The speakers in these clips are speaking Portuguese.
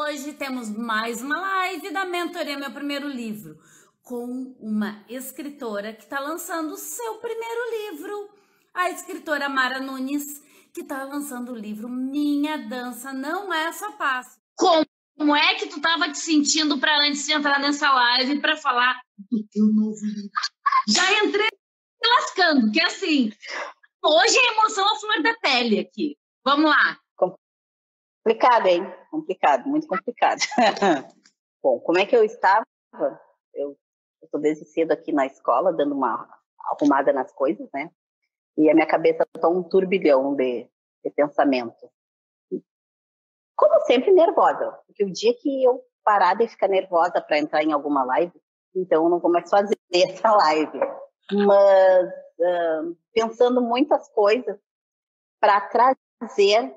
hoje temos mais uma live da Mentoria Meu Primeiro Livro, com uma escritora que está lançando o seu primeiro livro, a escritora Mara Nunes, que está lançando o livro Minha Dança Não É Só Passo. Como é que tu estava te sentindo para antes de entrar nessa live para falar do teu novo livro? Já entrei me lascando, que assim, hoje é emoção à flor da pele aqui. Vamos lá. Complicado, hein? Complicado, muito complicado. Bom, como é que eu estava? Eu estou desde cedo aqui na escola, dando uma arrumada nas coisas, né? E a minha cabeça está um turbilhão de pensamento. Como sempre, nervosa. Porque o dia que eu parar de ficar nervosa para entrar em alguma live, então eu não vou mais fazer essa live. Mas pensando muitas coisas para trazer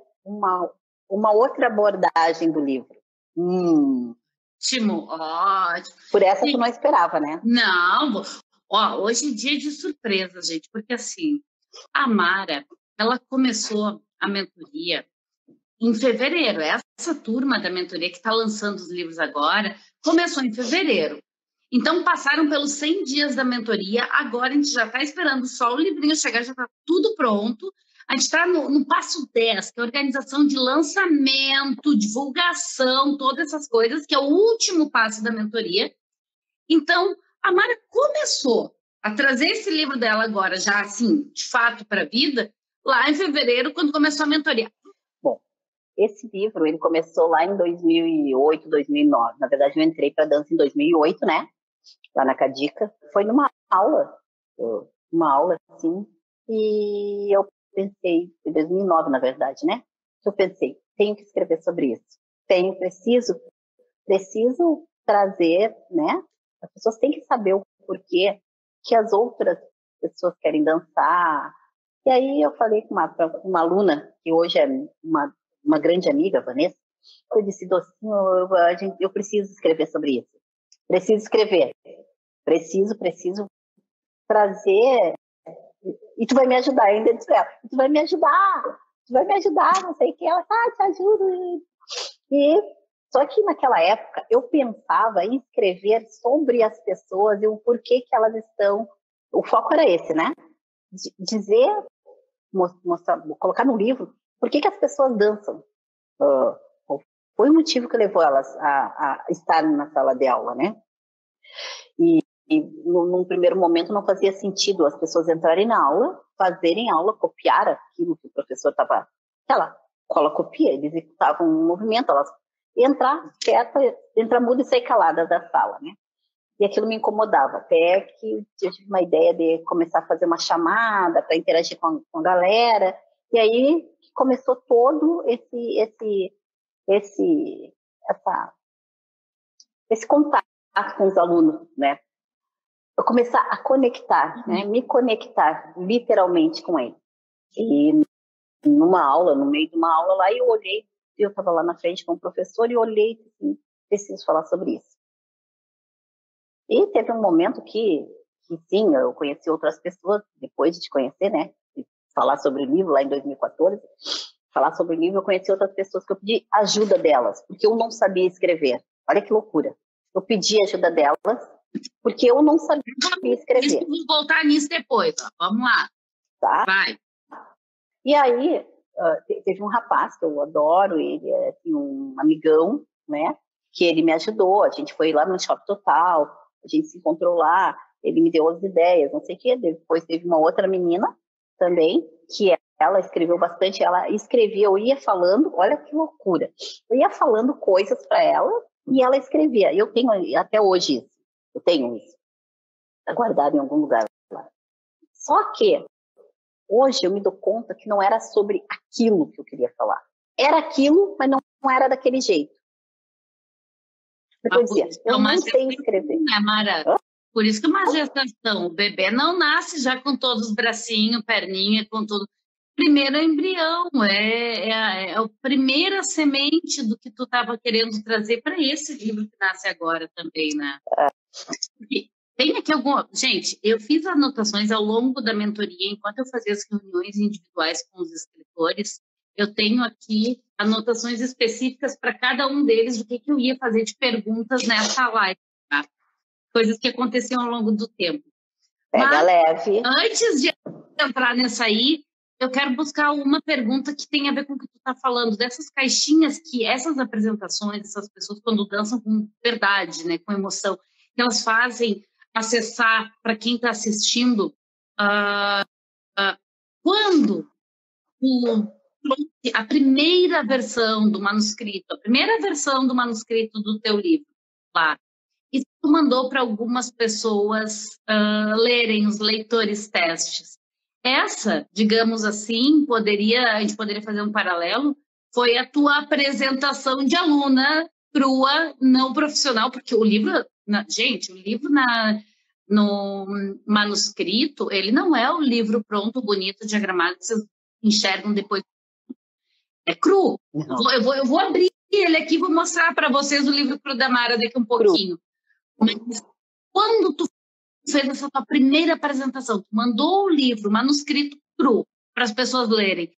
uma outra abordagem do livro. Ótimo, ótimo. Por essa tu não esperava, né? Não, ó, hoje é dia de surpresa, gente, porque assim, a Mara, ela começou a mentoria em fevereiro. Essa turma da mentoria que está lançando os livros agora, começou em fevereiro. Então, passaram pelos 100 dias da mentoria, agora a gente já está esperando só o livrinho chegar, já está tudo pronto. A gente está no passo 10, que é a organização de lançamento, divulgação, todas essas coisas, que é o último passo da mentoria. Então, a Mara começou a trazer esse livro dela agora, já assim, de fato para a vida, lá em fevereiro, quando começou a mentoria. Bom, esse livro, ele começou lá em 2008, 2009. Na verdade, eu entrei para dança em 2008, né? Lá na Cadica. Foi numa aula assim, e eu pensei, em 2009, na verdade, né? Eu pensei, tenho que escrever sobre isso. Preciso trazer, né? As pessoas têm que saber o porquê que as outras pessoas querem dançar. E aí eu falei com uma aluna, que hoje é uma grande amiga, Vanessa, eu disse, Docinho, eu preciso escrever sobre isso. Preciso escrever. Preciso trazer. E tu vai me ajudar ainda, disse ela. Tu vai me ajudar, não sei o que. Ela, te ajudo. Só que naquela época eu pensava em escrever sobre as pessoas e o porquê que elas estão. O foco era esse, né? Dizer, mostrar, colocar no livro por que as pessoas dançam. Foi o motivo que levou elas a estar na sala de aula, né? E num primeiro momento não fazia sentido as pessoas entrarem na aula, fazerem aula, copiar aquilo que o professor estava... Ela copia, eles executavam um movimento, elas entrar quieta, entrar muda e sair calada da sala, né? E aquilo me incomodava, até que eu tive uma ideia de começar a fazer uma chamada para interagir com a galera, e aí começou todo esse contato com os alunos, né? Eu começar a conectar, né? Me conectar literalmente com eles. E numa aula, no meio de uma aula lá, eu olhei, eu estava lá na frente com o professor e olhei assim, preciso falar sobre isso. E teve um momento que sim, eu conheci outras pessoas, depois de te conhecer, né? De falar sobre o livro lá em 2014, falar sobre o livro, eu conheci outras pessoas que eu pedi ajuda delas, porque eu não sabia escrever. Olha que loucura. Eu pedi ajuda delas, porque eu não sabia escrever. Vamos voltar nisso depois, ó. Vamos lá. Tá? Vai. E aí, teve um rapaz que eu adoro, ele é assim, um amigão, né? Que ele me ajudou, a gente foi lá no Shopping Total, a gente se encontrou lá, ele me deu as ideias, não sei o quê. Depois teve uma outra menina também, que ela escreveu bastante, ela escrevia, eu ia falando, olha que loucura, eu ia falando coisas para ela e ela escrevia. Eu tenho até hoje isso, eu tenho isso, tá guardado em algum lugar lá. Só que hoje eu me dou conta que não era sobre aquilo que eu queria falar. Era aquilo, mas não era daquele jeito. Eu dizia, eu não sei escrever. Né, Mara? Por isso que uma gestação, o bebê não nasce já com todos os bracinhos, perninha, com tudo. Primeiro é embrião, é a primeira semente do que tu estava querendo trazer para esse livro que nasce agora também, né? Tem aqui alguma... Gente, eu fiz anotações ao longo da mentoria, enquanto eu fazia as reuniões individuais com os escritores, eu tenho aqui anotações específicas para cada um deles, do que eu ia fazer de perguntas nessa live, tá? Coisas que aconteciam ao longo do tempo. Pega leve. Antes de entrar nessa aí, eu quero buscar uma pergunta que tem a ver com o que tu está falando, dessas caixinhas que essas apresentações, essas pessoas quando dançam com verdade, né, com emoção, que elas fazem acessar para quem está assistindo, quando a primeira versão do manuscrito, do teu livro lá, e tu mandou para algumas pessoas lerem, os leitores testes. Essa, digamos assim, a gente poderia fazer um paralelo, foi a tua apresentação de aluna crua, não profissional, porque o livro, no manuscrito, ele não é o livro pronto, bonito, diagramado, que vocês enxergam depois. É cru. Eu vou abrir ele aqui e vou mostrar para vocês o livro cru da Mara daqui um pouquinho. Mas quando tu fez essa tua primeira apresentação, tu mandou o livro, manuscrito cru, para as pessoas lerem,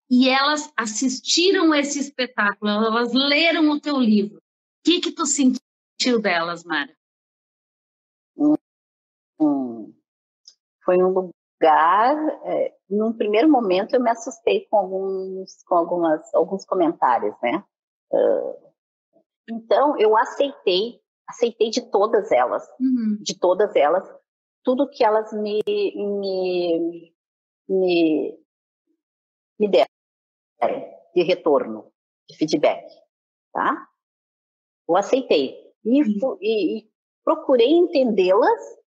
e elas assistiram esse espetáculo, elas leram o teu livro, o que tu sentiu delas, Mara? Foi um lugar... num primeiro momento eu me assustei com alguns comentários, né? Então eu aceitei de todas elas, tudo que elas me deram de retorno, de feedback, tá? Eu aceitei e procurei entendê-las.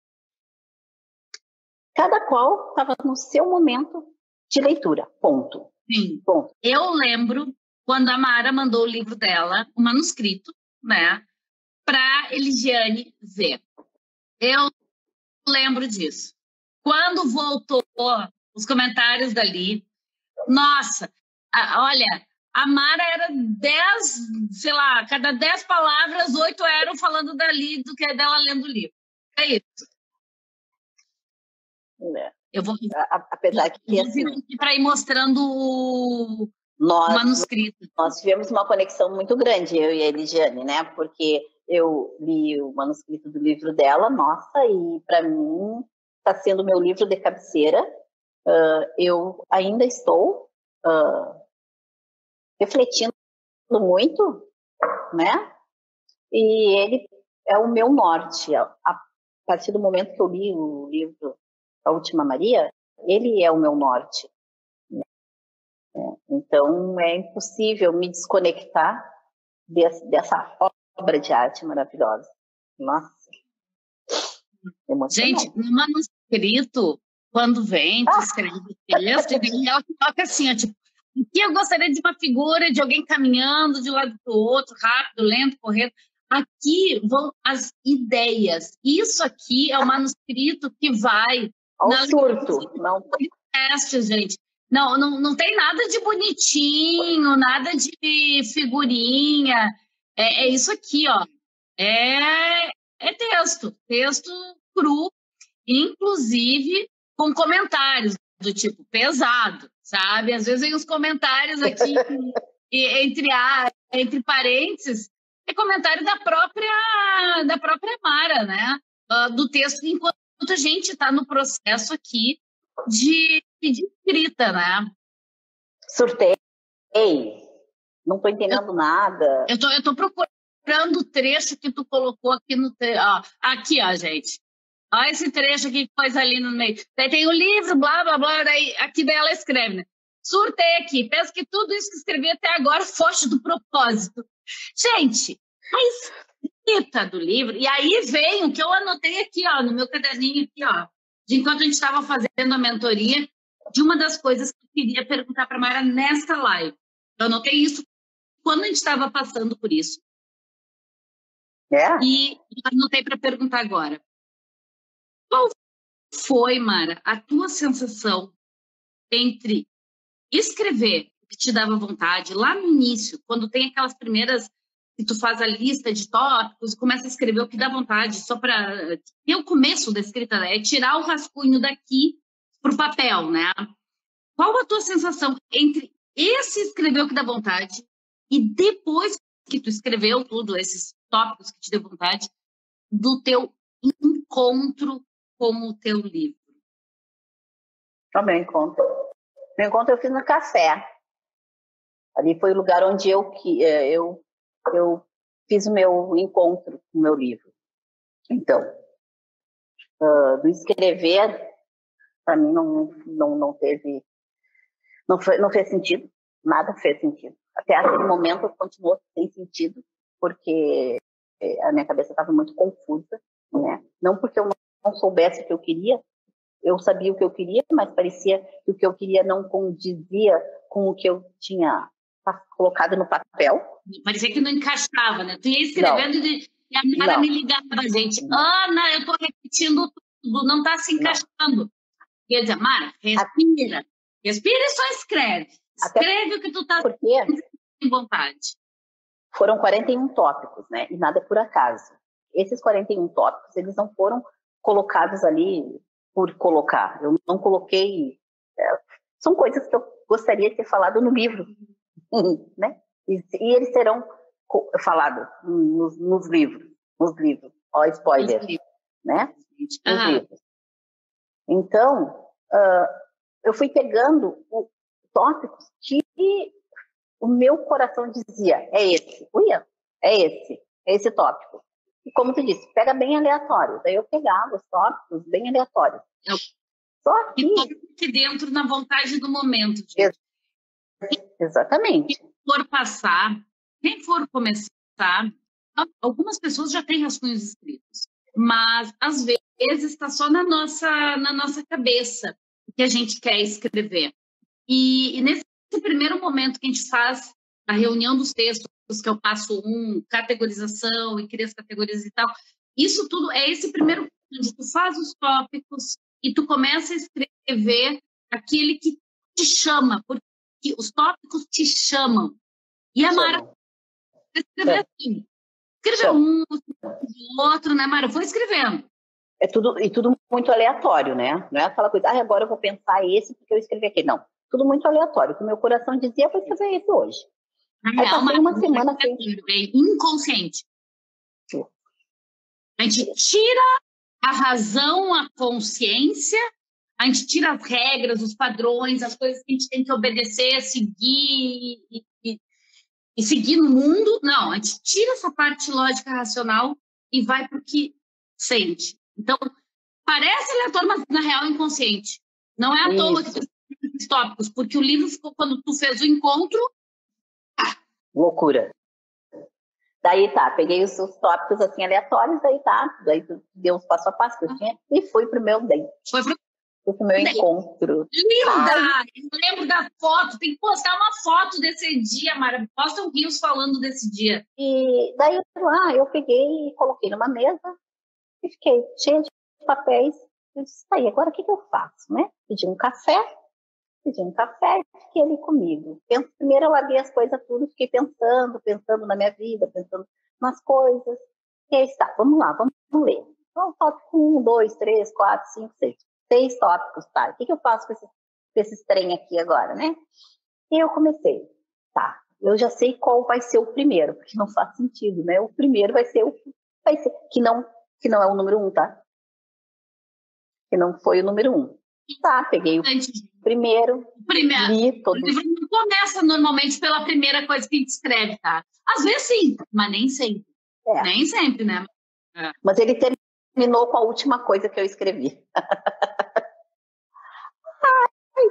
Cada qual estava no seu momento de leitura, ponto. Sim. Ponto. Eu lembro quando a Mara mandou o livro dela, o manuscrito, né, para Eligiane ver. Eu lembro disso. Quando voltou os comentários dali, nossa, olha, a Mara era 10, sei lá, cada 10 palavras, 8 eram falando dali, do que é dela lendo o livro. É isso. Eu vou, apesar que assim, para ir mostrando o manuscrito. Nós tivemos uma conexão muito grande, eu e a Eligiane, né? Porque eu li o manuscrito do livro dela, nossa, e para mim está sendo meu livro de cabeceira. Eu ainda estou refletindo muito, né? E ele é o meu norte. A partir do momento que eu li o livro A Última Maria, ele é o meu norte. Então, é impossível me desconectar dessa obra de arte maravilhosa. Nossa. Gente, no manuscrito, quando vem, tu escreve o texto, e ela coloca assim, tipo, aqui eu gostaria de uma figura de alguém caminhando de um lado para o outro, rápido, lento, correndo. Aqui vão as ideias. Isso aqui é o manuscrito que vai... Ao surto. Não. Teste, gente. Não tem nada de bonitinho, nada de figurinha. É isso aqui, ó. É texto cru, inclusive com comentários do tipo pesado, sabe? Às vezes vem os comentários aqui entre parênteses, é comentário da própria Mara, né? Do texto, enquanto a gente está no processo aqui de escrita, né? Surtei. Não estou entendendo nada. Eu tô procurando o trecho que tu colocou aqui no... Aqui, ó, gente. Olha esse trecho aqui que pôs ali no meio. Daí tem o livro, blá, blá, blá. Daí ela escreve, né? Surtei aqui. Penso que tudo isso que escrevi até agora foge do propósito. Gente, a escrita do livro... E aí vem o que eu anotei aqui, ó, no meu caderninho aqui, ó. De enquanto a gente estava fazendo a mentoria, de uma das coisas que eu queria perguntar para a Mara nesta live. Eu anotei isso quando a gente estava passando por isso. E anotei para perguntar agora. Qual foi, Mara, a tua sensação entre escrever o que te dava vontade, lá no início, quando tem aquelas primeiras que tu faz a lista de tópicos e começa a escrever o que dá vontade, só para... E o começo da escrita, né, é tirar o rascunho daqui para o papel, né? Qual a tua sensação entre esse escrever o que dá vontade E depois que tu escreveu tudo, esses tópicos que te deu vontade, do teu encontro com o teu livro? O meu encontro. Meu encontro eu fiz no café. Ali foi o lugar onde eu fiz o meu encontro com o meu livro. Então, do escrever, para mim não teve, não fez sentido, nada fez sentido. Até aquele momento continuou sem sentido, porque a minha cabeça estava muito confusa, né? Não porque eu não soubesse o que eu queria, eu sabia o que eu queria, mas parecia que o que eu queria não condizia com o que eu tinha colocado no papel. Parecia que não encaixava, né? Tu ia escrevendo e a Mara me ligava, gente. Ana, eu tô repetindo tudo, não tá se encaixando. Quer dizer, Mara, respira. Respira e só escreve. Escreve o que tu tá com vontade. Foram 41 tópicos, né? E nada por acaso. Esses 41 tópicos, eles não foram colocados ali por colocar. Eu não coloquei... são coisas que eu gostaria de ter falado no livro, né? E eles serão falados nos livros. Ó, spoiler, né? Nos livros. Então, eu fui pegando tópicos que o meu coração dizia, é esse tópico. E como tu disse, pega bem aleatório. Daí eu pegava os tópicos bem aleatórios. Só que dentro na vontade do momento. Gente. Exatamente. Quem for passar, quem for começar, algumas pessoas já têm rascunhos escritos, mas às vezes está só na nossa cabeça o que a gente quer escrever. E nesse primeiro momento que a gente faz a reunião dos textos, que eu passo categorização e cria as categorias e tal, isso tudo é esse primeiro ponto, onde tu faz os tópicos e tu começa a escrever aquele que te chama, porque os tópicos te chamam. E a Mara escreveu assim. Escreveu um, outro, né, Mara? Foi escrevendo. É tudo muito aleatório, né? Não é aquela coisa, agora eu vou pensar esse porque eu escrevi aqui. Não, tudo muito aleatório. O que o meu coração dizia foi escrever esse hoje. Aí passei uma semana sem... inconsciente. A gente tira a razão, a consciência, a gente tira as regras, os padrões, as coisas que a gente tem que obedecer, seguir e seguir no mundo. Não, a gente tira essa parte lógica, racional e vai para o que sente. Então, parece aleatório, mas na real é inconsciente. Não é à toa que tu fez os tópicos, porque o livro ficou, quando tu fez o encontro... Loucura. Daí peguei os tópicos assim aleatórios, daí deu uns passo a passo que eu tinha e fui pro meu date. Fui pro meu encontro. Linda! Eu lembro da foto, tem que postar uma foto desse dia, Mara. Posta um rios falando desse dia. E daí eu peguei e coloquei numa mesa e fiquei cheia de papéis. Eu disse, agora o que eu faço, né? Pedi um café e fiquei ali comigo. Primeiro eu larguei as coisas tudo, fiquei pensando na minha vida, pensando nas coisas. E aí vamos lá, vamos ler. Então, tópico 1, 2, 3, 4, 5, 6 tópicos, tá? O que eu faço com esses trem aqui agora, né? E eu comecei, eu já sei qual vai ser o primeiro, porque não faz sentido, né? O primeiro vai ser que não é o número 1, tá? Que não foi o número 1. Peguei o primeiro. Li todo. O livro não começa normalmente pela primeira coisa que a gente escreve, tá? Às vezes sim, mas nem sempre. Nem sempre, né? Mas ele terminou com a última coisa que eu escrevi.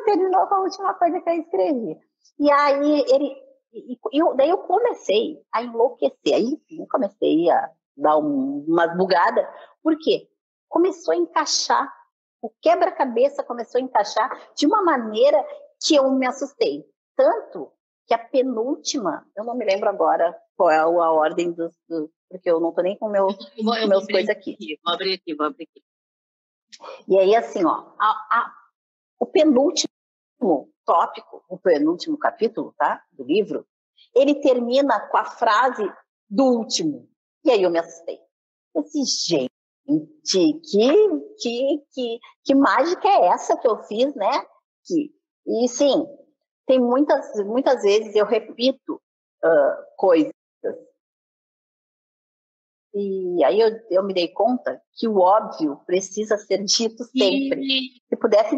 Terminou com a última coisa que eu escrevi. E aí daí eu comecei a enlouquecer. Aí sim, comecei a dar umas bugadas. Por quê? Começou a encaixar. O quebra-cabeça começou a encaixar de uma maneira que eu me assustei. Tanto que a penúltima, eu não me lembro agora qual é a ordem porque eu não estou nem com meus coisas aqui. Vou abrir aqui. E aí, assim, o penúltimo tópico, o penúltimo capítulo, tá? Do livro, ele termina com a frase do último. E aí eu me assustei. Eu disse, gente, que mágica é essa que eu fiz, né? E sim, tem muitas vezes eu repito coisas. E aí eu me dei conta que o óbvio precisa ser dito sempre. Se pudesse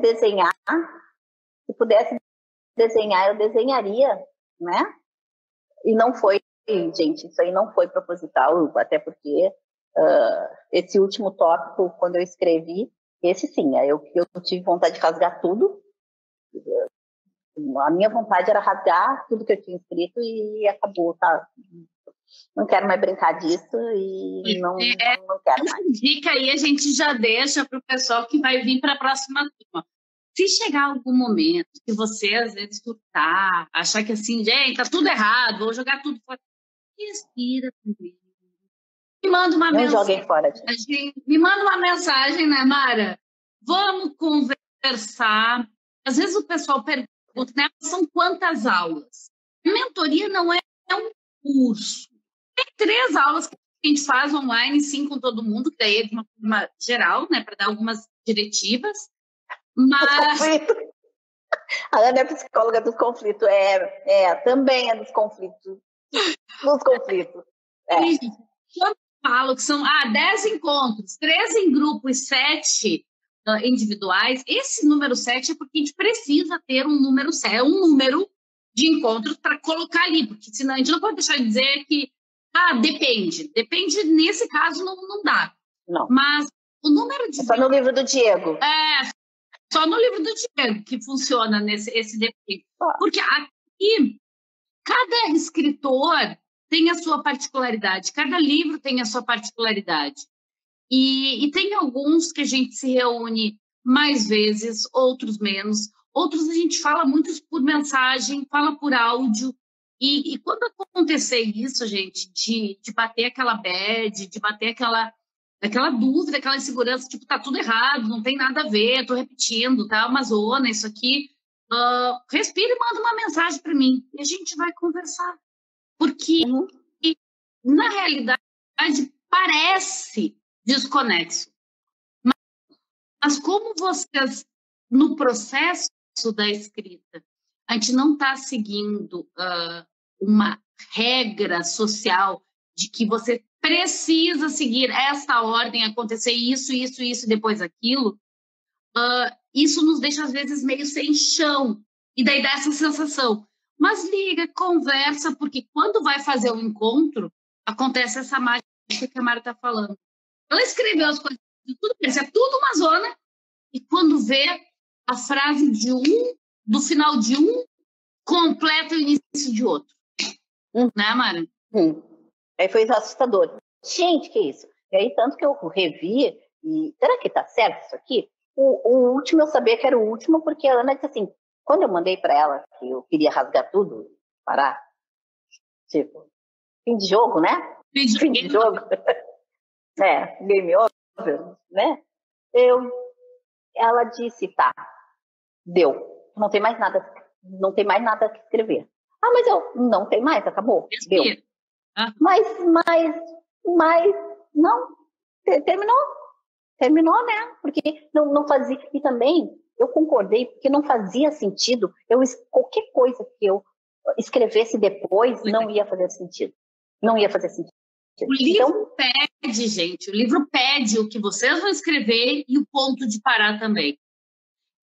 desenhar, eu desenharia, né? E não foi, gente, isso aí não foi proposital, até porque esse último tópico, quando eu escrevi, esse sim, eu tive vontade de rasgar tudo. A minha vontade era rasgar tudo que eu tinha escrito e acabou, tá? Não quero mais brincar disso e não quero mais. Dica aí a gente já deixa para o pessoal que vai vir para a próxima turma. Se chegar algum momento que você, às vezes, surtar, achar que assim, gente, tá tudo errado, vou jogar tudo fora, respira primeiro. Me manda uma mensagem. Joguem fora. Me manda uma mensagem, né, Mara? Vamos conversar. Às vezes o pessoal pergunta, né, são quantas aulas? Mentoria não é um curso. Tem 3 aulas que a gente faz online, sim, com todo mundo, que daí é de uma forma geral, né, para dar algumas diretivas. Mas... A Ana é psicóloga dos conflitos. Também é dos conflitos. Dos conflitos. Quando eu falo que são 10 encontros, 3 em grupo e 7 individuais, esse número 7 é porque a gente precisa ter um número 7, um número de encontros para colocar ali, porque senão a gente não pode deixar de dizer que depende. Depende, nesse caso, não dá. Não. Mas o número de... Só no livro do Diego. Só no livro do Diego que funciona esse depende. Porque aqui, cada escritor tem a sua particularidade, cada livro tem a sua particularidade. E tem alguns que a gente se reúne mais vezes, outros menos. Outros a gente fala muito por mensagem, fala por áudio. E quando acontecer isso, gente, de bater aquela bad, de bater aquela dúvida, aquela insegurança, tipo, tá tudo errado, não tem nada a ver, tô repetindo, tá uma zona, isso aqui. Respira e manda uma mensagem para mim e a gente vai conversar. Porque, na realidade, parece desconexo. Mas como vocês, no processo da escrita, a gente não está seguindo uma regra social de que você precisa seguir essa ordem, acontecer isso, e depois aquilo, isso nos deixa, às vezes, meio sem chão. E daí dá essa sensação. Mas liga, conversa, porque quando vai fazer o encontro, acontece essa mágica que a Mara está falando. Ela escreveu as coisas, tudo parece tudo uma zona, e quando vê a frase do final de um, completa o início de outro. Né, Mara? Aí foi assustador. Gente, que isso? E aí, tanto que eu revi, e será que tá certo isso aqui? O último eu sabia que era o último, porque a Ana disse assim, quando eu mandei para ela que eu queria rasgar tudo, parar, tipo, fim de jogo, né? Fim de jogo. Game over, né? Ela disse, tá, deu, não tem mais nada que escrever. Mas não tem mais, acabou, deu. Mas não, terminou, né? Porque não fazia, e também eu concordei, porque não fazia sentido, qualquer coisa que eu escrevesse depois não ia fazer sentido. Não ia fazer sentido. O livro pede, gente, o livro pede o que vocês vão escrever e o ponto de parar também.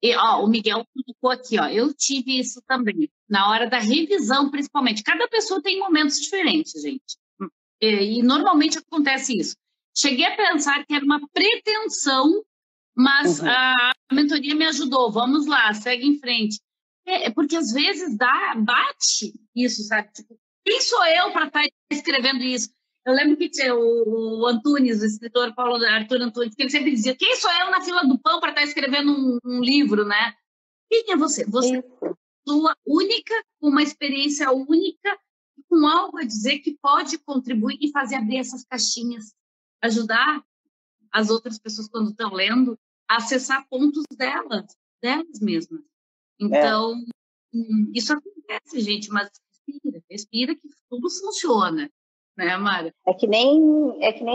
E, o Miguel colocou aqui, eu tive isso também, na hora da revisão, principalmente. Cada pessoa tem momentos diferentes, gente. E normalmente acontece isso. Cheguei a pensar que era uma pretensão, mas a mentoria me ajudou. Vamos lá, segue em frente. Porque às vezes bate isso, sabe? Tipo, quem sou eu para estar escrevendo isso? Eu lembro que tinha o Antunes, o escritor Arthur Antunes, que ele sempre dizia, quem sou eu na fila do pão para estar escrevendo um livro, né? Quem é você? Você é uma pessoa única, com uma experiência única, com algo a dizer que pode contribuir e fazer abrir essas caixinhas, ajudar as outras pessoas, quando estão lendo, a acessar pontos delas mesmas. Então, isso acontece, gente, mas respira que tudo funciona. Né, Mara? É que nem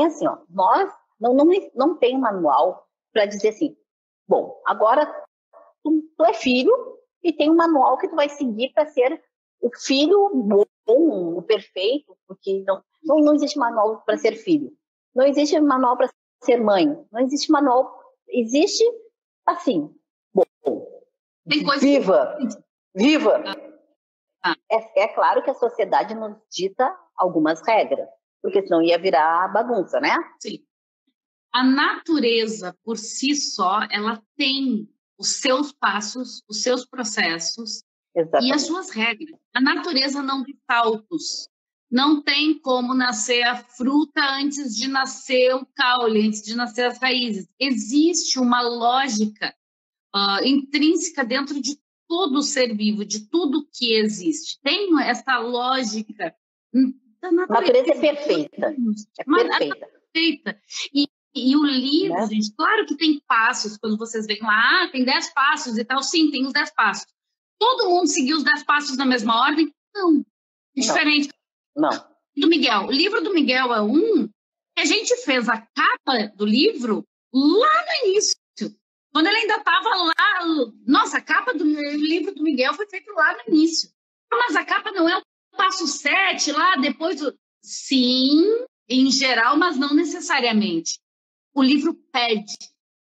assim, nós não tem um manual para dizer assim, bom, agora tu é filho e tem um manual que tu vai seguir para ser o filho o perfeito, porque não existe manual para ser filho. Não existe manual para ser mãe. Não existe manual. Existe, assim, bom, Tem coisa viva, que... viva. É claro que a sociedade nos dita algumas regras, porque senão ia virar bagunça, né? Sim. A natureza, por si só, ela tem os seus passos, os seus processos. Exatamente. E as suas regras. A natureza não tem saltos. Não tem como nascer a fruta antes de nascer o caule, antes de nascer as raízes. Existe uma lógica intrínseca dentro de todo ser vivo, de tudo que existe. Tem essa lógica da natureza. A natureza é perfeita. Perfeita. E o livro, né? Gente, claro que tem passos, quando vocês veem lá, tem 10 passos e tal. Sim, tem os 10 passos. Todo mundo seguiu os 10 passos na mesma ordem? Não. Diferente. Não. Do Miguel. O livro do Miguel é que a gente fez a capa do livro lá no início. Quando ele ainda estava lá. Nossa, a capa do livro do Miguel foi feita lá no início. Mas a capa não é o passo 7 lá depois do... Sim, em geral, mas não necessariamente. O livro pede.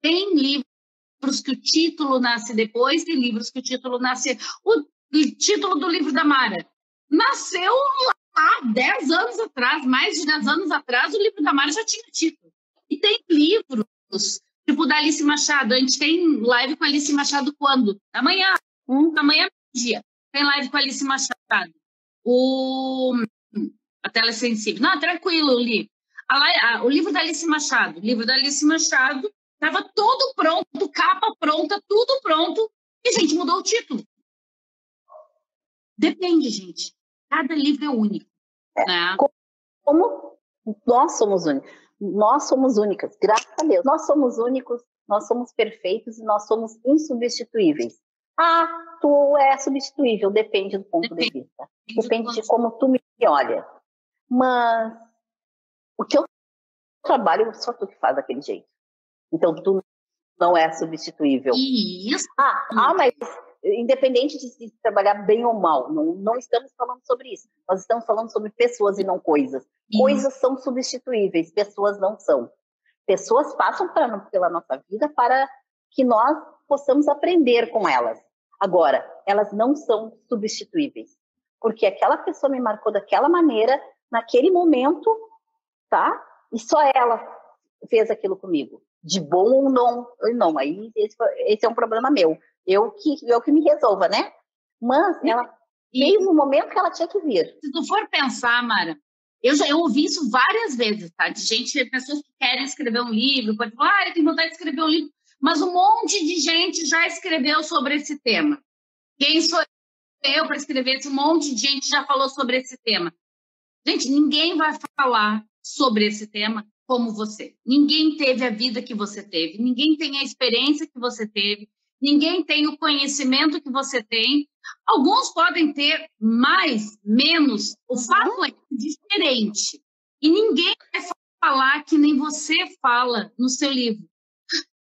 Tem livros que o título nasce depois, tem livros que o título nasce... O título do livro da Mara nasceu há 10 anos atrás, mais de 10 anos atrás, o livro da Mara já tinha título. E tem livros, tipo da Alice Machado. A gente tem live com a Alice Machado quando? Amanhã. Amanhã é dia. Tem live com a Alice Machado. A Tela Sensível. Não, tranquilo, Li. O livro da Alice Machado. O livro da Alice Machado estava todo pronto, capa pronta, tudo pronto, e a gente mudou o título. Depende, gente. Cada livro é único. Né? Como nós somos únicos. Nós somos únicas, graças a Deus. Nós somos únicos, nós somos perfeitos e nós somos insubstituíveis. Tu é substituível, depende do ponto de vista. Depende de como tu me olha. Mas o teu trabalho só tu que faz daquele jeito. Então tu não é substituível. Isso. Mas independente de se trabalhar bem ou mal, não estamos falando sobre isso. Nós estamos falando sobre pessoas e não coisas. Coisas são substituíveis, pessoas não são. Pessoas passam pela nossa vida para que nós possamos aprender com elas. Agora, elas não são substituíveis. Porque aquela pessoa me marcou daquela maneira, naquele momento, tá? E só ela fez aquilo comigo. De bom ou não. Aí esse é um problema meu. Eu que me resolva, né? Mas ela veio no momento que ela tinha que vir. Se tu for pensar, Mara, eu ouvi isso várias vezes, tá? De pessoas que querem escrever um livro, pode falar, eu tenho vontade de escrever um livro, mas um monte de gente já escreveu sobre esse tema. Quem sou eu para escrever? Um monte de gente já falou sobre esse tema. Gente, ninguém vai falar sobre esse tema como você. Ninguém teve a vida que você teve, ninguém tem a experiência que você teve, ninguém tem o conhecimento que você tem. Alguns podem ter mais, menos. O fato é diferente. E ninguém vai falar que nem você fala no seu livro.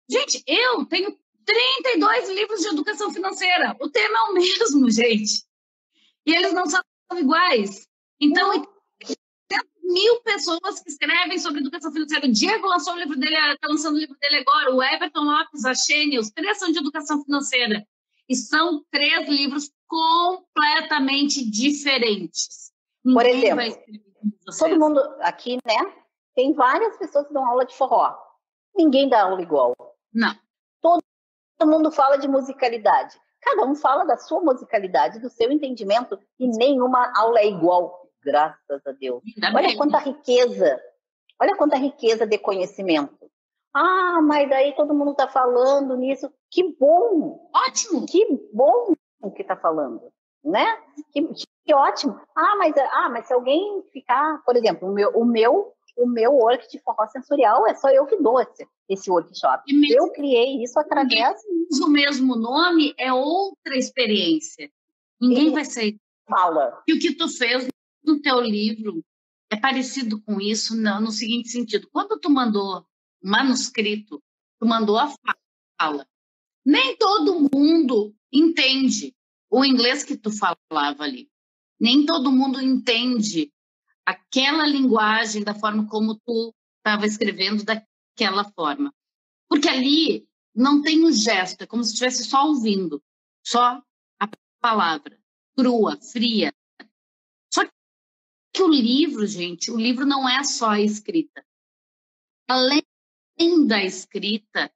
Gente, eu tenho 32 livros de educação financeira. O tema é o mesmo, gente. E eles não são iguais. Então, 1.000 pessoas que escrevem sobre educação financeira. O Diego lançou o livro dele, está lançando o livro dele agora. O Everton Lopes, a Xênia, os 3 são de educação financeira. E são 3 livros completamente diferentes. Por exemplo, todo mundo aqui, né? Tem várias pessoas que dão aula de forró. Ninguém dá aula igual. Não. Todo mundo fala de musicalidade. Cada um fala da sua musicalidade, do seu entendimento, e nenhuma aula é igual. Graças a Deus. Olha quanta riqueza de conhecimento. Mas daí todo mundo está falando nisso. Que bom! Ótimo! Que bom que está falando, né? Que ótimo! Mas se alguém ficar, por exemplo, o meu work de forró sensorial é só eu que dou esse workshop. Eu criei isso através... O mesmo nome é outra experiência. Ninguém vai sair. Fala. E o que tu fez no teu livro é parecido com isso no seguinte sentido. Quando tu mandou um manuscrito, tu mandou a fala. Nem todo mundo entende o inglês que tu falava ali. nem todo mundo entende aquela linguagem da forma como tu estava escrevendo daquela forma. Porque ali não tem o gesto, é como se estivesse só ouvindo, só a palavra, crua, fria. Só que o livro, gente, o livro não é só a escrita. Além da escrita,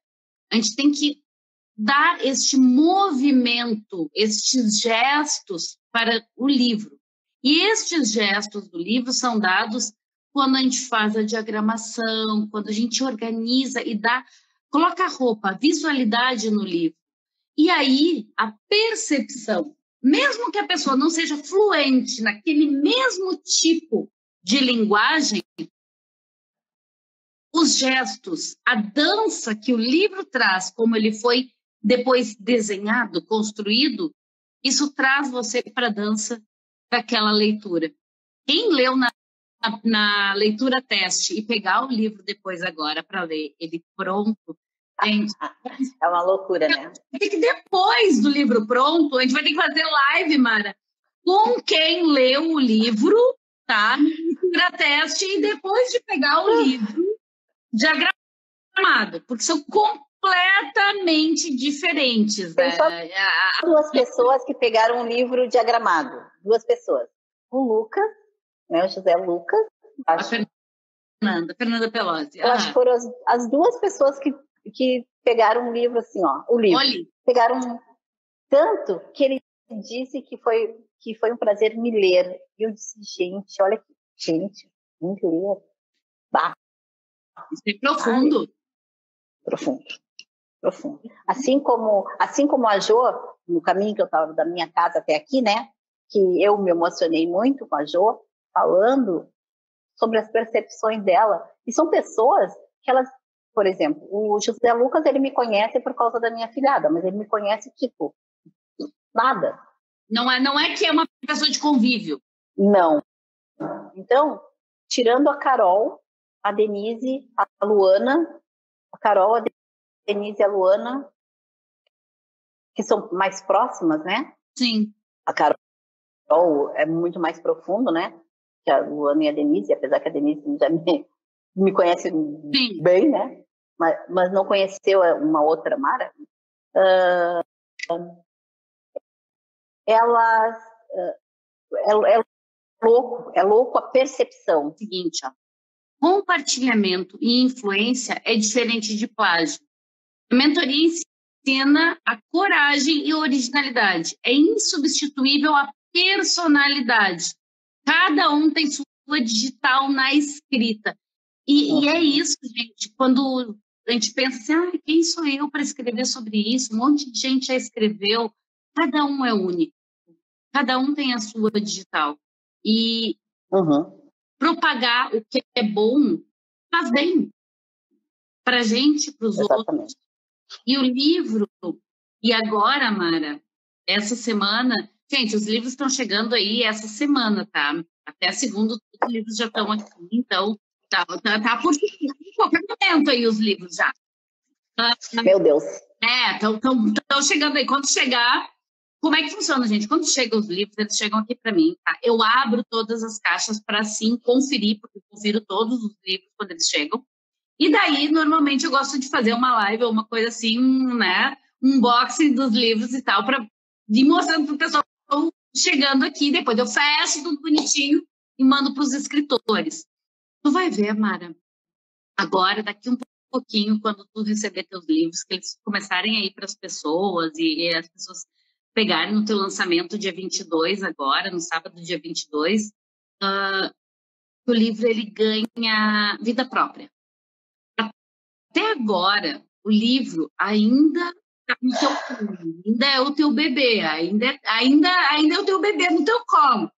a gente tem que dar este movimento, estes gestos para o livro. E estes gestos do livro são dados quando a gente faz a diagramação, quando a gente organiza e coloca a roupa, a visualidade no livro. E aí, a percepção, mesmo que a pessoa não seja fluente naquele mesmo tipo de linguagem, os gestos, a dança que o livro traz, como ele foi depois desenhado, construído, isso traz você para a dança daquela leitura. Quem leu na leitura teste e pegar o livro depois agora para ler ele pronto, gente, é uma loucura, né? Que depois do livro pronto, a gente vai ter que fazer live, Mara, com quem leu o livro, tá? Leitura teste e depois de pegar o livro diagramado, porque são completamente diferentes. Tem só duas pessoas que pegaram um livro diagramado. Duas pessoas. O Lucas, né, o José Lucas. A Fernanda Pelosi. Eu acho que foram as duas pessoas que pegaram um livro assim, ó. O livro. Olha. Pegaram tanto que ele disse que foi um prazer me ler. E eu disse, gente, olha aqui. Gente, me ler. Bah. Isso é profundo. Profundo. Assim como a Jo, no caminho que eu estava da minha casa até aqui, né? Que eu me emocionei muito com a Jo, falando sobre as percepções dela. E são pessoas que elas, por exemplo, o José Lucas, ele me conhece por causa da minha filhada, mas ele me conhece, tipo, nada. Não é que é uma pessoa de convívio. Não. Então, tirando a Carol, a Denise, a Luana, a Carol, a Denise e a Luana, que são mais próximas, né? Sim. A Carol é muito mais profundo, né? Que a Luana e a Denise, apesar que a Denise já me conhece Sim. bem, né? Mas não conheceu uma outra Mara. Elas... É louco a percepção. Seguinte, ó. Compartilhamento e influência é diferente de plágio. A mentoria ensina a coragem e originalidade. É insubstituível a personalidade. Cada um tem sua digital na escrita. E é isso, gente. Quando a gente pensa assim, quem sou eu para escrever sobre isso? Um monte de gente já escreveu. Cada um é único. Cada um tem a sua digital. E propagar o que é bom faz bem para a gente, para os outros. E o livro, e agora, Mara, essa semana, gente, os livros estão chegando aí essa semana, tá? Até a segunda, os livros já estão aqui, então tá por qualquer momento aí os livros já. Meu Deus. Estão chegando aí. Quando chegar, como é que funciona, gente? Quando chegam os livros, eles chegam aqui para mim, tá? Eu abro todas as caixas para, sim, conferir, porque eu confiro todos os livros quando eles chegam. E daí, normalmente, eu gosto de fazer uma live ou uma coisa assim, né? Um unboxing dos livros e tal, para ir mostrando para o pessoal chegando aqui. Depois eu fecho tudo bonitinho e mando para os escritores. Tu vai ver, Mara, agora, daqui um pouquinho, quando tu receber teus livros, que eles começarem a ir para as pessoas e as pessoas pegarem no teu lançamento dia 22 agora, no sábado, dia 22, o livro ele ganha vida própria. Até agora, o livro ainda está no teu colo, ainda é o teu bebê, ainda é o teu bebê no teu colo.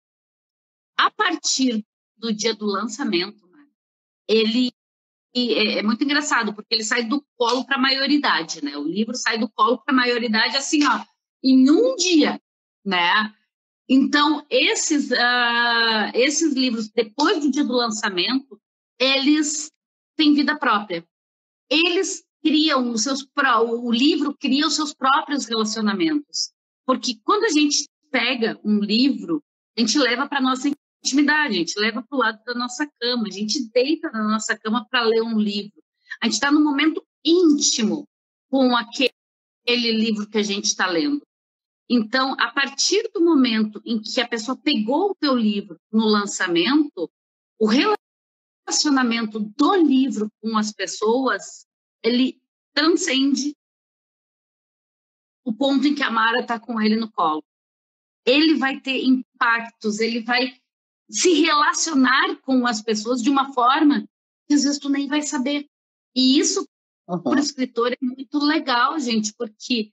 A partir do dia do lançamento, ele é muito engraçado, porque ele sai do colo para a maioridade, né? O livro sai do colo para a maioridade assim, ó, em um dia, né? Então, esses livros, depois do dia do lançamento, eles têm vida própria. Eles criam o livro cria os seus próprios relacionamentos. Porque quando a gente pega um livro a gente leva para nossa intimidade, a gente leva para o lado da nossa cama, a gente deita na nossa cama para ler um livro. A gente está no momento íntimo com aquele livro que a gente está lendo. Então, a partir do momento em que a pessoa pegou o teu livro no lançamento, o relacionamento do livro com as pessoas, ele transcende o ponto em que a Mara está com ele no colo. Ele vai ter impactos, ele vai se relacionar com as pessoas de uma forma que às vezes tu nem vai saber. E isso, para o escritor, é muito legal, gente, porque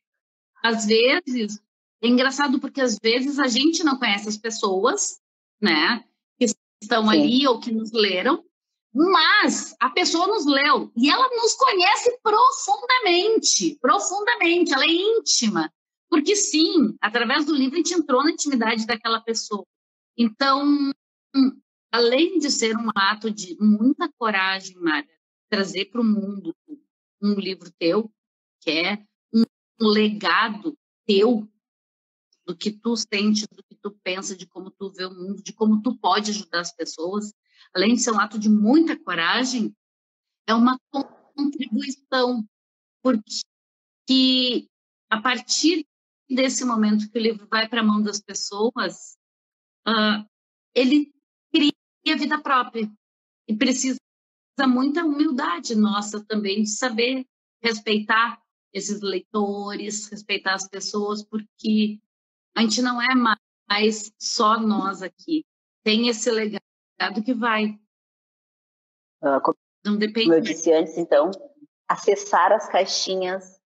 às vezes, é engraçado porque às vezes a gente não conhece as pessoas, né, que estão ali ou que nos leram, mas a pessoa nos leu e ela nos conhece profundamente, ela é íntima. Porque sim, através do livro a gente entrou na intimidade daquela pessoa. Então, além de ser um ato de muita coragem, Mária, trazer para o mundo um livro teu, que é um legado teu, do que tu sente, do que tu pensa, de como tu vê o mundo, de como tu pode ajudar as pessoas, além de ser um ato de muita coragem, é uma contribuição, porque a partir desse momento que o livro vai para a mão das pessoas, ele cria vida própria e precisa muita humildade nossa também de saber respeitar esses leitores, respeitar as pessoas, porque a gente não é mais só nós aqui. Tem esse legado que vai. Não depende. Como eu disse antes, então, acessar as caixinhas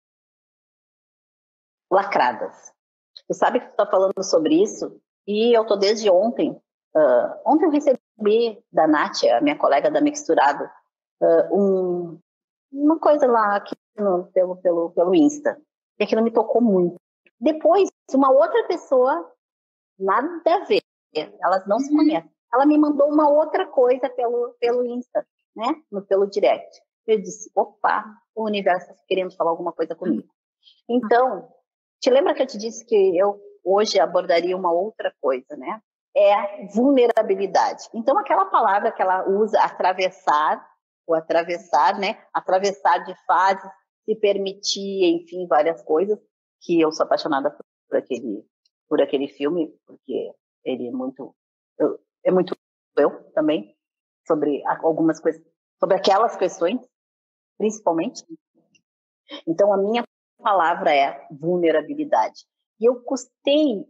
lacradas. Tu sabe que tu está falando sobre isso e eu tô desde ontem. Ontem eu recebi da Nath, a minha colega da Mixturado, uma coisa lá aqui pelo Insta. E aquilo me tocou muito. Depois, uma outra pessoa, nada a ver, elas não se conhecem. Ela me mandou uma outra coisa pelo Insta, né? Pelo direct. Eu disse, opa, o universo está querendo falar alguma coisa comigo. Então, te lembra que eu te disse que eu hoje abordaria uma outra coisa, né? É vulnerabilidade. Então, aquela palavra que ela usa, atravessar, né? Atravessar de fases, se permitir, enfim, várias coisas, que eu sou apaixonada por aquele filme, porque ele é muito eu também, sobre algumas coisas, sobre aquelas questões, principalmente. Então, a minha palavra é vulnerabilidade. E eu custei,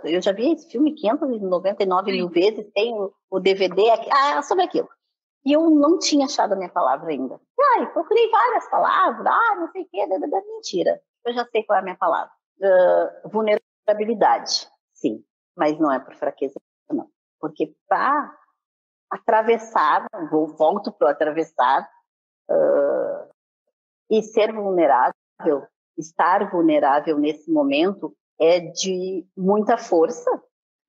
eu já vi esse filme 599 mil vezes, tenho o DVD aqui, sobre aquilo. E eu não tinha achado a minha palavra ainda. Procurei várias palavras, não sei o quê, mentira. Eu já sei qual é a minha palavra. Vulnerabilidade, sim, mas não é por fraqueza, não. Porque para atravessar, volto para o atravessar, e ser vulnerável, estar vulnerável nesse momento é de muita força,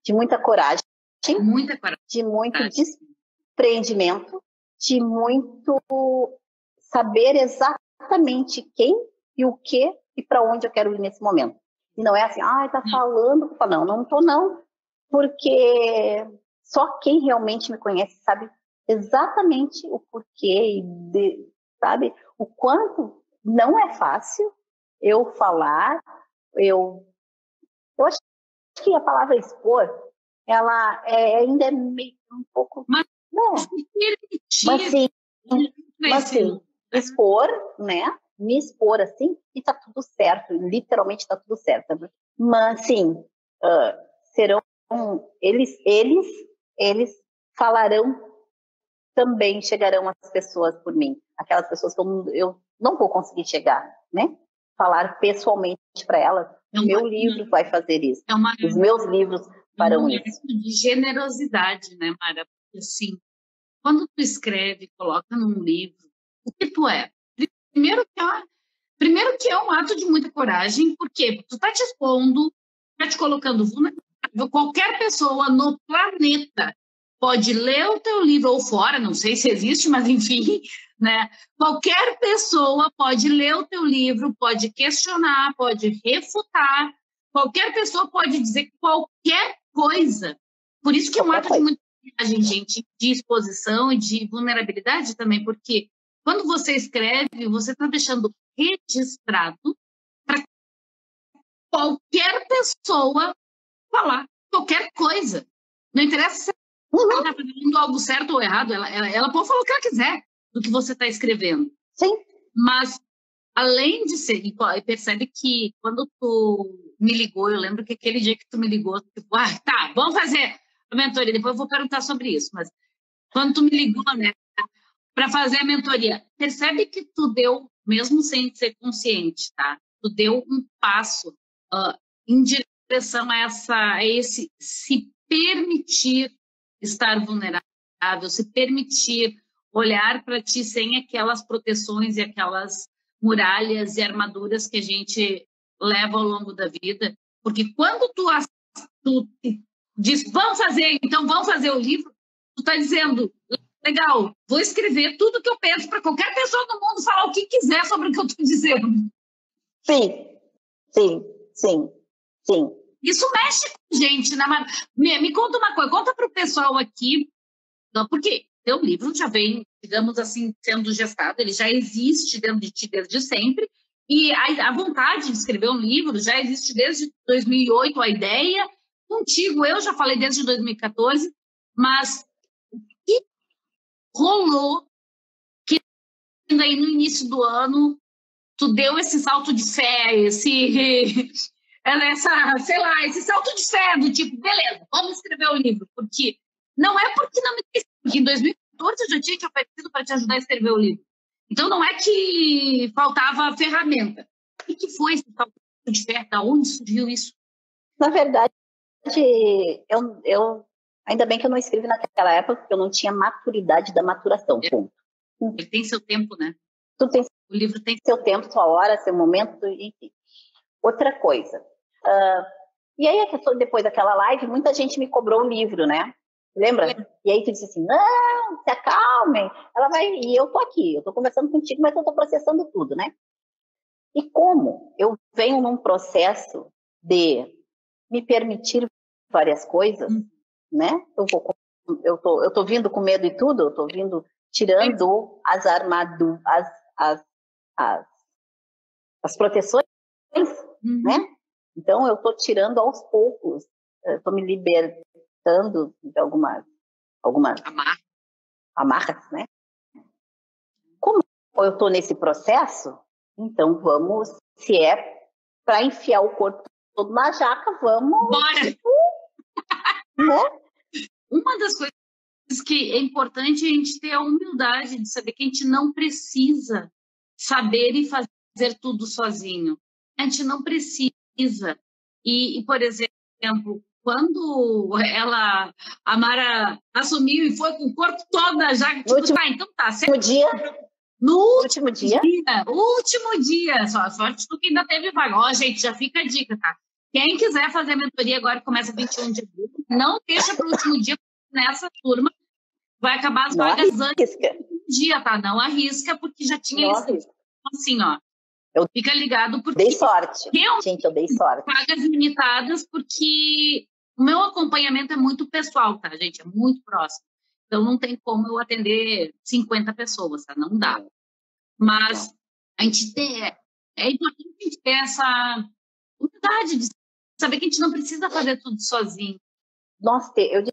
de muita coragem, de muito desprendimento, de muito saber exatamente quem e o que e para onde eu quero ir nesse momento. E não é assim, tá falando, não estou não, porque só quem realmente me conhece sabe exatamente o porquê, sabe, o quanto não é fácil eu falar, eu acho que a palavra expor, ela ainda é meio um pouco... Mas sim, expor, né? Me expor assim, e tá tudo certo, literalmente tá tudo certo. Mas sim, serão eles falarão também, chegarão às pessoas por mim, aquelas pessoas que eu não vou conseguir chegar, né? Falar pessoalmente para elas. Meu livro vai fazer isso. Os meus livros farão isso. De generosidade, né, Mara? Porque assim, quando tu escreve, coloca num livro, o que tu é? Primeiro que é um ato de muita coragem, porque tu tá te expondo, tá te colocando vulnerável. Qualquer pessoa no planeta pode ler o teu livro, ou fora, não sei se existe, mas enfim, né? Qualquer pessoa pode ler o teu livro, pode questionar, pode refutar, qualquer pessoa pode dizer qualquer coisa. Por isso que é um Qualquer ato de coisa. muita coragem, gente, de exposição e de vulnerabilidade também, porque quando você escreve, você está deixando registrado para qualquer pessoa falar qualquer coisa. Não interessa se ela está fazendo algo certo ou errado, ela pode falar o que ela quiser do que você está escrevendo. Sim. Mas, além de ser, e percebe que quando tu me ligou, eu lembro que aquele dia que tu me ligou, tipo, tá, vamos fazer a mentoria, depois eu vou perguntar sobre isso, mas quando tu me ligou, né, para fazer a mentoria, percebe que tu deu, mesmo sem ser consciente, tá? Tu deu um passo em direção a esse se permitir estar vulnerável, se permitir olhar para ti sem aquelas proteções e aquelas muralhas e armaduras que a gente leva ao longo da vida. Porque quando tu diz, então vamos fazer o livro, tu está dizendo, legal, vou escrever tudo que eu penso para qualquer pessoa do mundo falar o que quiser sobre o que eu estou dizendo. Sim, sim, sim, sim. Isso mexe com gente, né? Me conta uma coisa, conta para o pessoal aqui, porque teu livro já vem, digamos assim, sendo gestado, ele já existe dentro de ti desde sempre, e a vontade de escrever um livro já existe desde 2008, a ideia. Contigo, eu já falei desde 2014, mas o que rolou que aí no início do ano tu deu esse salto de fé, esse salto de fé do tipo, beleza, vamos escrever o livro, porque não é porque não me porque em 2014 eu já tinha te oferecido para te ajudar a escrever o livro. Então não é que faltava ferramenta. O que foi esse salto de fé? Da onde surgiu isso? Na verdade, eu ainda bem que eu não escrevi naquela época, porque eu não tinha maturidade da maturação. Ponto. Ele tem seu tempo, né? O livro tem seu tempo, sua hora, seu momento, enfim. Outra coisa. E aí, depois daquela live, muita gente me cobrou o livro, né? Lembra? E aí tu disse assim, não, se acalmem. Ela vai... E eu tô aqui, eu tô conversando contigo, mas eu tô processando tudo, né? E como eu venho num processo de me permitir várias coisas, né? Eu tô vindo com medo e tudo, eu tô vindo tirando as armaduras, as proteções, né? Então eu tô tirando aos poucos, eu tô me libertando de algumas amarras, né? Como eu tô nesse processo, então vamos, se é para enfiar o corpo todo na jaca, vamos... Bora! Tipo, né? Uma das coisas que é importante a gente ter a humildade de saber que a gente não precisa saber e fazer tudo sozinho. A gente não precisa. E por exemplo, quando a Mara assumiu e foi com o corpo todo já, tipo, então tá. No último dia, só a sorte do que ainda teve vaga. Ó, gente, já fica a dica, tá? Quem quiser fazer a mentoria agora, começa 21 de abril, não deixa para o último dia, nessa turma vai acabar as vagas antes do dia, tá? Não arrisca, porque já tinha isso. Assim, ó, fica ligado, porque... Dei sorte. Gente, eu dei sorte. Vagas limitadas, porque o meu acompanhamento é muito pessoal, tá, gente? É muito próximo. Então, não tem como eu atender 50 pessoas, tá? Não dá. Mas é importante a gente ter essa humildade de saber que a gente não precisa fazer tudo sozinho. Nossa, eu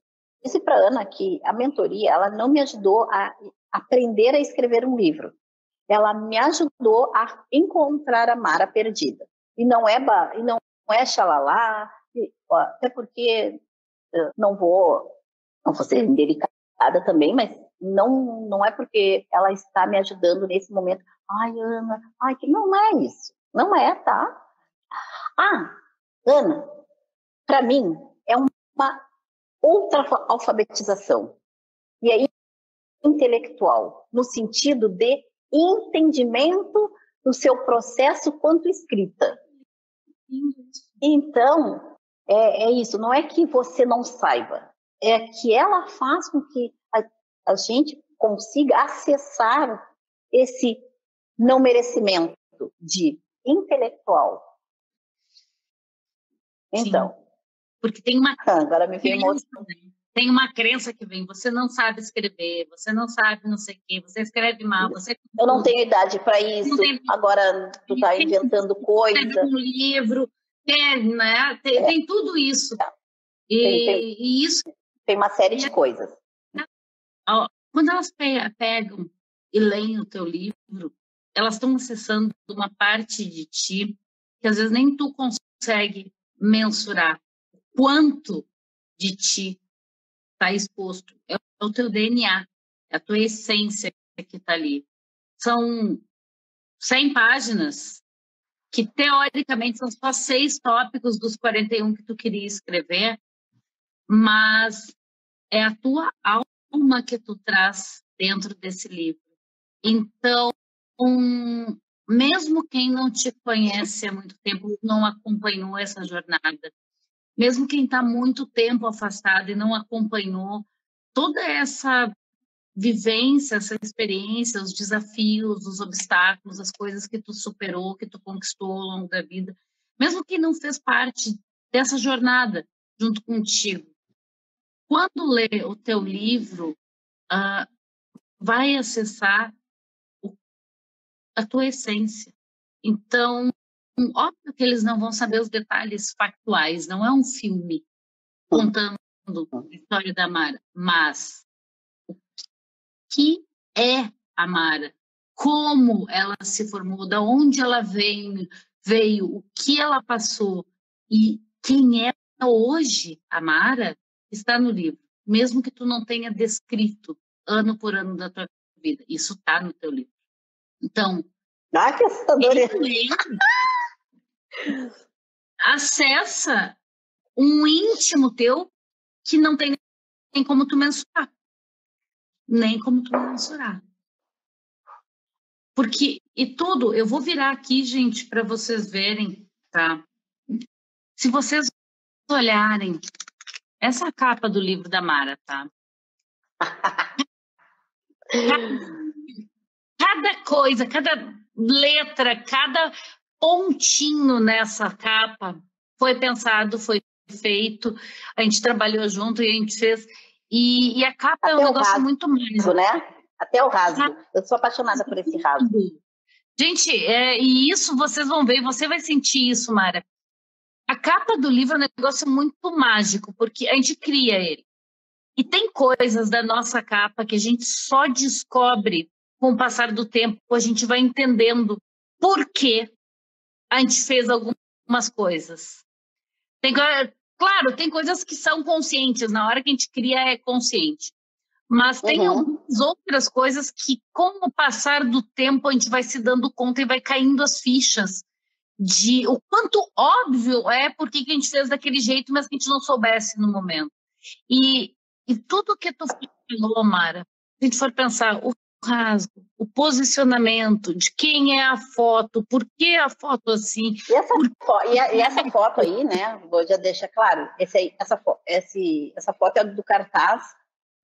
disse para Ana que a mentoria, ela não me ajudou a aprender a escrever um livro. Ela me ajudou a encontrar a Mara perdida. E não é xalalá, até porque não vou ser indelicada também, mas não é porque ela está me ajudando nesse momento. Ai, Ana, que não é isso. Não é, tá? Ana, para mim, é uma outra alfabetização. E é intelectual, no sentido de entendimento do seu processo quanto escrita. Então, é isso. Não é que você não saiba, é que ela faz com que a gente consiga acessar esse não merecimento de intelectual. Então, Porque tem uma Agora me veio tem uma crença que vem, você não sabe escrever, você não sabe não sei o quê, você escreve mal, você... Eu não tenho idade para isso, agora tu tá inventando coisa. Um livro, né? Tem tudo isso. E isso... Tem uma série de coisas. Quando elas pegam e leem o teu livro, elas estão acessando uma parte de ti que às vezes nem tu consegue mensurar quanto de ti está exposto. É o teu DNA, é a tua essência que está ali. São 100 páginas que, teoricamente, são só 6 tópicos dos 41 que tu queria escrever, mas é a tua alma que tu traz dentro desse livro. Então, mesmo quem não te conhece há muito tempo, não acompanhou essa jornada, mesmo quem está muito tempo afastado e não acompanhou toda essa vivência, essa experiência, os desafios, os obstáculos, as coisas que tu superou, que tu conquistou ao longo da vida, mesmo quem não fez parte dessa jornada junto contigo, quando lê o teu livro, vai acessar a tua essência. Então, óbvio que eles não vão saber os detalhes factuais, não é um filme contando a história da Mara, mas o que é a Mara, como ela se formou, da onde ela veio, o que ela passou e quem é hoje a Mara, está no livro, mesmo que tu não tenha descrito ano por ano da tua vida, isso está no teu livro. Então, que assustador. Acessa um íntimo teu que não tem nem como tu mensurar. Nem como tu mensurar. Porque, e tudo, eu vou virar aqui, gente, para vocês verem, tá? Se vocês olharem essa capa do livro da Mara, tá? Cada coisa, cada letra, cada pontinho nessa capa foi pensado, foi feito, a gente trabalhou junto e a gente fez. E a capa até é um negócio rasgo, muito mais. Né? Até o rasgo. Eu sou apaixonada por esse rasgo. Gente, e isso vocês vão ver, você vai sentir isso, Mara. A capa do livro é um negócio muito mágico, porque a gente cria ele. E tem coisas da nossa capa que a gente só descobre com o passar do tempo, a gente vai entendendo por que a gente fez algumas coisas. Claro, tem coisas que são conscientes, na hora que a gente cria é consciente. Mas tem algumas outras coisas que, com o passar do tempo, a gente vai se dando conta e vai caindo as fichas de o quanto óbvio é porque que a gente fez daquele jeito, mas que a gente não soubesse no momento. E tudo que tu falou, Mara, se a gente for pensar, o rasgo, o posicionamento, de quem é a foto, por que a foto assim. E essa foto aí, né, vou já deixar claro, essa foto é do cartaz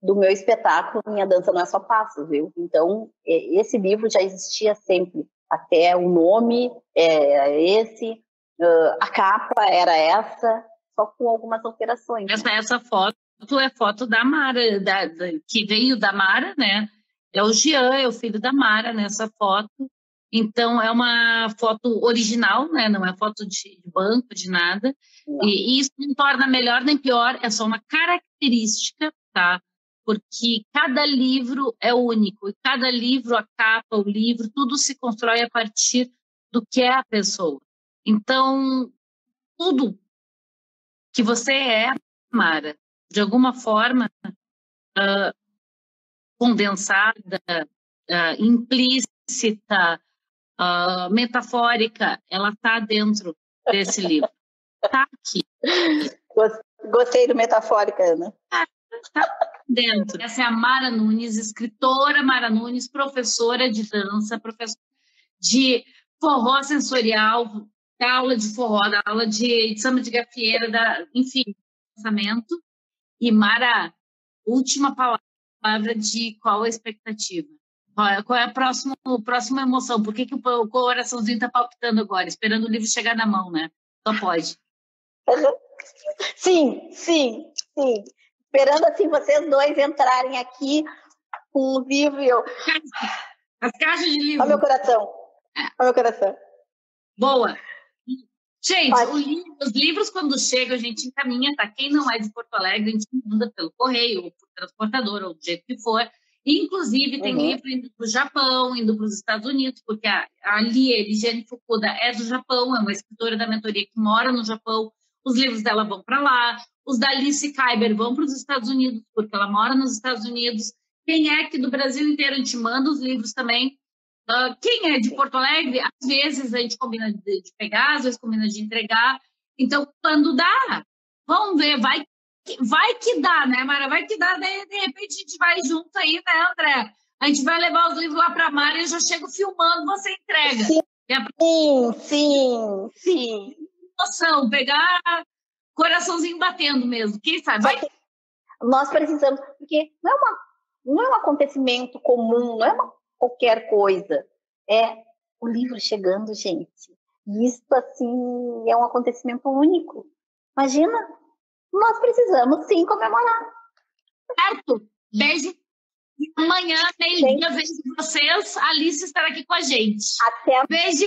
do meu espetáculo Minha Dança Não É Só Passos, viu? Então, esse livro já existia sempre, até o nome era esse, a capa era essa, só com algumas alterações. Essa foto é foto da Mara, que veio da Mara, né? É o Jean, é o filho da Mara nessa foto. Então, é uma foto original, né? Não é foto de banco, de nada. E isso não torna melhor nem pior, é só uma característica, tá? Porque cada livro é único. E cada livro, a capa, o livro, tudo se constrói a partir do que é a pessoa. Então, tudo que você é, Mara, de alguma forma, condensada, implícita, metafórica, ela está dentro desse livro. Está aqui. Gostei do metafórica, Ana. Está dentro. Essa é a Mara Nunes, escritora Mara Nunes, professora de dança, professora de forró sensorial, da aula de forró, da aula de samba de gafieira, enfim, pensamento. E Mara, última palavra de qual a expectativa? Qual é a próxima emoção? Por que o coraçãozinho está palpitando agora, esperando o livro chegar na mão, né? Só pode. Sim, sim, sim. Esperando assim vocês dois entrarem aqui com um livro e eu... As caixas de livro. Olha meu coração. Olha meu coração. Boa. Gente, os livros, quando chegam, a gente encaminha, tá? Quem não é de Porto Alegre, a gente manda pelo correio, ou por transportador, ou do jeito que for. Inclusive, tem livro indo para o Japão, indo para os Estados Unidos, porque a Ligiane Fukuda é do Japão, é uma escritora da mentoria que mora no Japão. Os livros dela vão para lá. Os da Alice Kaiber vão para os Estados Unidos, porque ela mora nos Estados Unidos. Quem é aqui do Brasil inteiro, a gente manda os livros também. Quem é de Porto Alegre, às vezes a gente combina de pegar, às vezes combina de entregar. Então, quando dá, vamos ver, vai que dá, né, Mara? Vai que dá, de repente a gente vai junto aí, né, André? A gente vai levar os livros lá para a Mara e eu já chego filmando, você entrega. Sim. Noção, pegar coraçãozinho batendo mesmo, quem sabe? Vai. Nós precisamos, porque não é um acontecimento comum, não é qualquer coisa. É o livro chegando, gente. E isso, assim, é um acontecimento único. Imagina, nós precisamos, sim, comemorar. Certo. Beijo. Amanhã, meio-dia, vejo vocês. A Alice estará aqui com a gente. Até beijo.